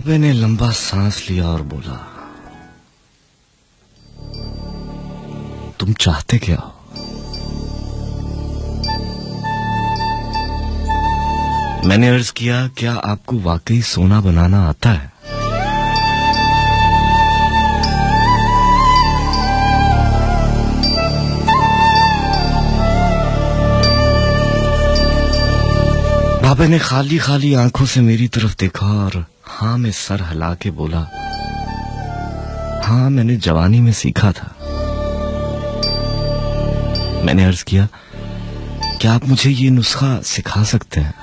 बाबे ने लंबा सांस लिया और बोला, तुम चाहते क्या हो? मैंने अर्ज किया, क्या आपको वाकई सोना बनाना आता है? बाबे ने खाली खाली आंखों से मेरी तरफ देखा और हाँ में सर हिला के बोला, हाँ मैंने जवानी में सीखा था। मैंने अर्ज किया, क्या आप मुझे ये नुस्खा सिखा सकते हैं?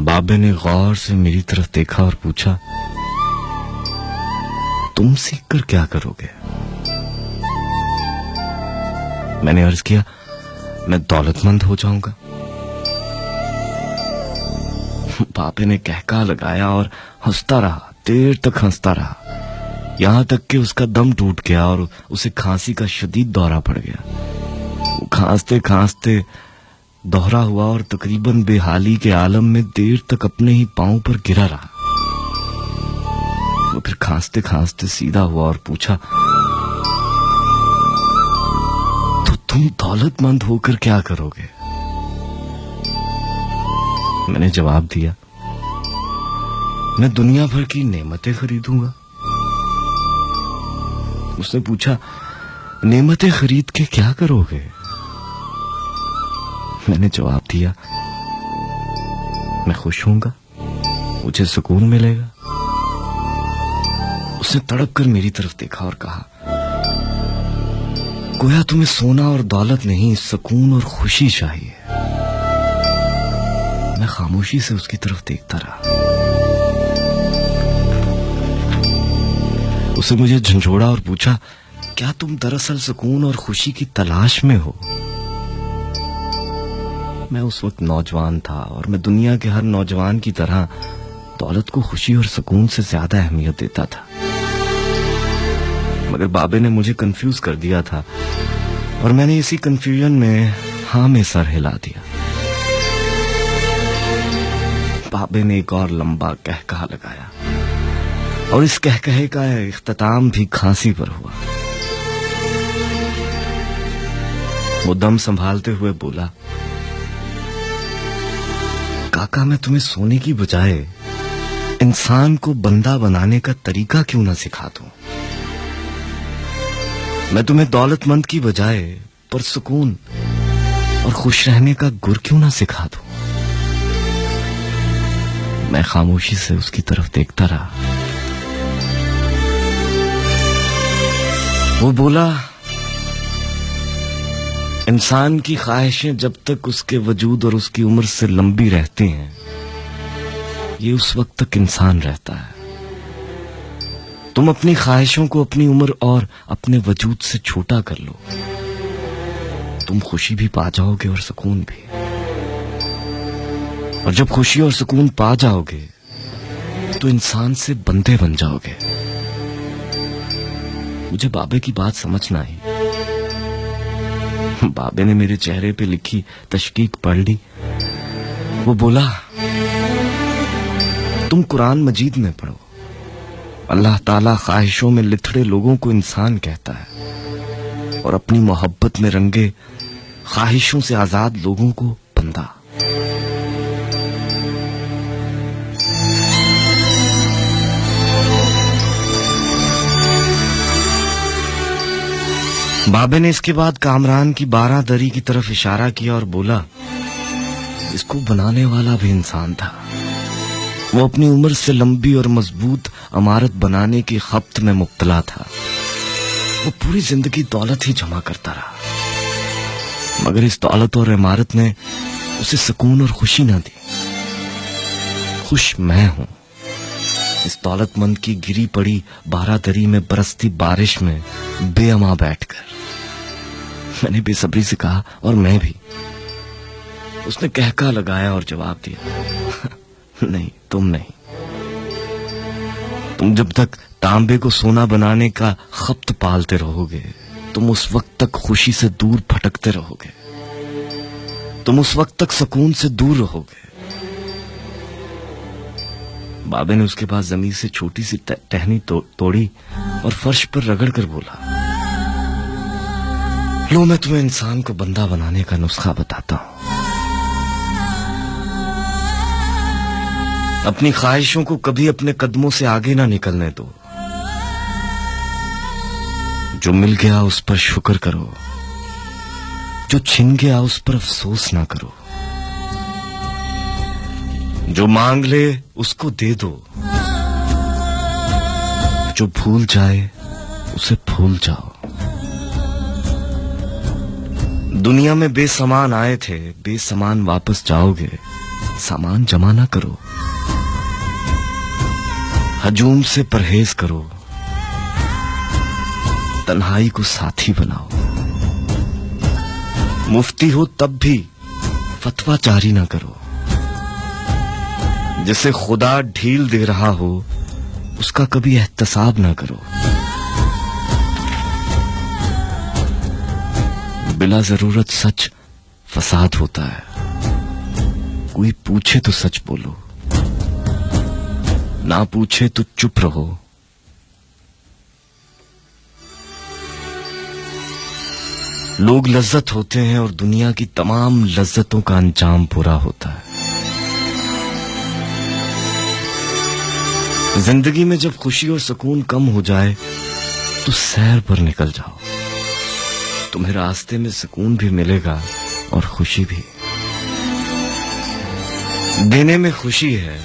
बाबे ने गौर से मेरी तरफ देखा और पूछा, तुम सीख कर क्या करोगे? मैंने अर्ज किया, मैं दौलतमंद हो जाऊंगा। बाबे ने कहका लगाया और हंसता रहा, देर तक हंसता रहा, यहां तक कि उसका दम टूट गया और उसे खांसी का शदीद दौरा पड़ गया। वो खांसते खांसते दोहरा हुआ और तकरीबन बेहाली के आलम में देर तक अपने ही पांव पर गिरा रहा। वो फिर खांसते खांसते सीधा हुआ और पूछा, तो तुम दौलतमंद होकर क्या करोगे? मैंने जवाब दिया, मैं दुनिया भर की नेमतें खरीदूंगा। उसने पूछा, नेमतें खरीद के क्या करोगे? मैंने जवाब दिया, मैं खुश होऊंगा, मुझे सुकून मिलेगा। उसने तड़प कर मेरी तरफ देखा और कहा, गोया तुम्हें सोना और दौलत नहीं, सुकून और खुशी चाहिए। मैं खामोशी से उसकी तरफ देखता रहा। उसने मुझे झंझोड़ा और पूछा, क्या तुम दरअसल सुकून और खुशी की तलाश में हो? मैं उस वक्त नौजवान था और मैं दुनिया के हर नौजवान की तरह दौलत को खुशी और सुकून से ज्यादा अहमियत देता था। मगर बाबे ने मुझे कंफ्यूज कर दिया था और मैंने इसी कंफ्यूजन में हाँ में सर हिला दिया। बाबे ने एक और लंबा कहकहा लगाया और इस कहकहे का इख्तिताम भी खांसी पर हुआ। वो दम संभालते हुए बोला, काका मैं तुम्हें सोने की बजाय इंसान को बंदा बनाने का तरीका क्यों ना सिखा दूं? मैं तुम्हें दौलतमंद की बजाय पुरसुकून और खुश रहने का गुर क्यों ना सिखा दूं? मैं खामोशी से उसकी तरफ देखता रहा। वो बोला, इंसान की ख्वाहिशें जब तक उसके वजूद और उसकी उम्र से लंबी रहती हैं, ये उस वक्त तक इंसान रहता है। तुम अपनी ख्वाहिशों को अपनी उम्र और अपने वजूद से छोटा कर लो, तुम खुशी भी पा जाओगे और सुकून भी। और जब खुशी और सुकून पा जाओगे तो इंसान से बंदे बन जाओगे। मुझे बाबे की बात समझ ना आई। बाबे ने मेरे चेहरे पे लिखी तशकीक पढ़ ली। वो बोला, तुम कुरान मजीद में पढ़ो, अल्लाह ताला ख्वाहिशों में लिथड़े लोगों को इंसान कहता है और अपनी मोहब्बत में रंगे ख्वाहिशों से आजाद लोगों को बंदा। बाबे ने इसके बाद कामरान की 12 दरी की तरफ इशारा किया और बोला, इसको बनाने वाला भी इंसान था। वो अपनी उम्र से लंबी और मजबूत इमारत बनाने की खप्त में मुब्तला था। वो पूरी जिंदगी दौलत ही जमा करता रहा, मगर इस दौलत और इमारत ने उसे सुकून और खुशी ना दी। खुश मैं हूं इस दौलतमंद की गिरी पड़ी 12 दरी में बरसती बारिश में बेअमा बैठकर। मैंने बेसब्री से कहा, और मैं भी। उसने कहका लगाया और जवाब दिया, नहीं तुम नहीं। तुम जब तक तांबे को सोना बनाने का खप्त पालते रहोगे, तुम उस वक्त तक खुशी से दूर भटकते रहोगे, तुम उस वक्त तक सुकून से दूर रहोगे। बाबे ने उसके पास जमीन से छोटी सी टहनी तोड़ी और फर्श पर रगड़ कर बोला, लो मैं तुम्हें इंसान को बंदा बनाने का नुस्खा बताता हूं। अपनी ख्वाहिशों को कभी अपने कदमों से आगे ना निकलने दो। जो मिल गया उस पर शुक्र करो, जो छिन गया उस पर अफसोस ना करो। जो मांग ले उसको दे दो, जो भूल जाए उसे भूल जाओ। दुनिया में बेसामान आए थे, बेसामान वापस जाओगे। सामान जमा ना करो, हजूम से परहेज करो, तन्हाई को साथी बनाओ। मुफ्ती हो तब भी फतवा जारी ना करो। जिसे खुदा ढील दे रहा हो उसका कभी एहतसाब ना करो। बिला जरूरत सच फसाद होता है। कोई पूछे तो सच बोलो, ना पूछे तो चुप रहो। लोग लज्जत होते हैं और दुनिया की तमाम लज्जतों का अंजाम बुरा होता है। जिंदगी में जब खुशी और सुकून कम हो जाए तो सैर पर निकल जाओ। तुम्हें रास्ते में सुकून भी मिलेगा और खुशी भी। देने में खुशी है,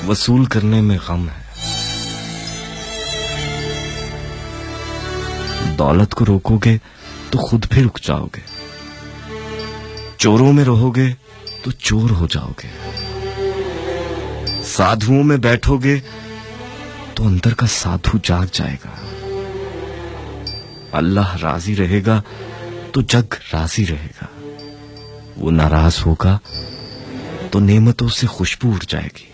वसूल करने में गम है। दौलत को रोकोगे तो खुद भी रुक जाओगे। चोरों में रहोगे तो चोर हो जाओगे। साधुओं में बैठोगे तो अंदर का साधु जाग जाएगा। अल्लाह राजी रहेगा तो जग राजी रहेगा। वो नाराज होगा तो नेमतों से खुशबू उड़ जाएगी।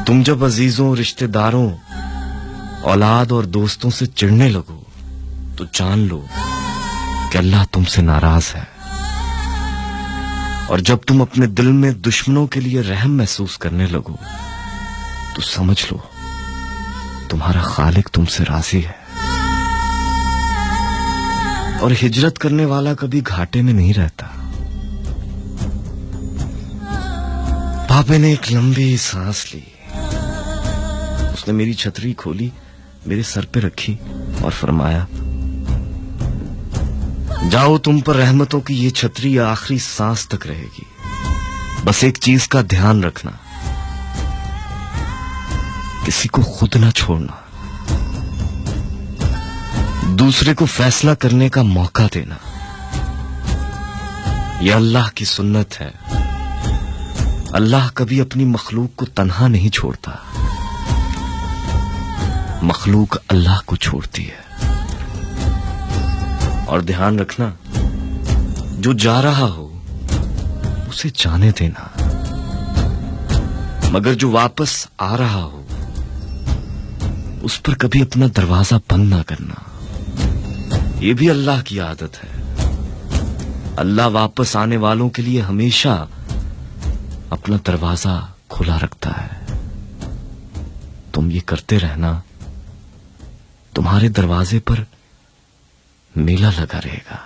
तुम जब अजीजों, रिश्तेदारों, औलाद और दोस्तों से चिढ़ने लगो तो जान लो कि अल्लाह तुमसे नाराज है। और जब तुम अपने दिल में दुश्मनों के लिए रहम महसूस करने लगो तो समझ लो तुम्हारा खालिक तुमसे राजी है। और हिजरत करने वाला कभी घाटे में नहीं रहता। पापे ने एक लंबी सांस ली। उसने मेरी छतरी खोली, मेरे सर पे रखी और फरमाया, जाओ, तुम पर रहमतों की ये छतरी आखिरी सांस तक रहेगी। बस एक चीज का ध्यान रखना, किसी को खुद ना छोड़ना। दूसरे को फैसला करने का मौका देना। यह अल्लाह की सुन्नत है। अल्लाह कभी अपनी मखलूक को तन्हा नहीं छोड़ता। मखलूक अल्लाह को छोड़ती है। और ध्यान रखना, जो जा रहा हो उसे जाने देना, मगर जो वापस आ रहा हो उस पर कभी अपना दरवाजा बंद ना करना। यह भी अल्लाह की आदत है। अल्लाह वापस आने वालों के लिए हमेशा अपना दरवाजा खुला रखता है। तुम ये करते रहना, तुम्हारे दरवाजे पर मेला लगा रहेगा।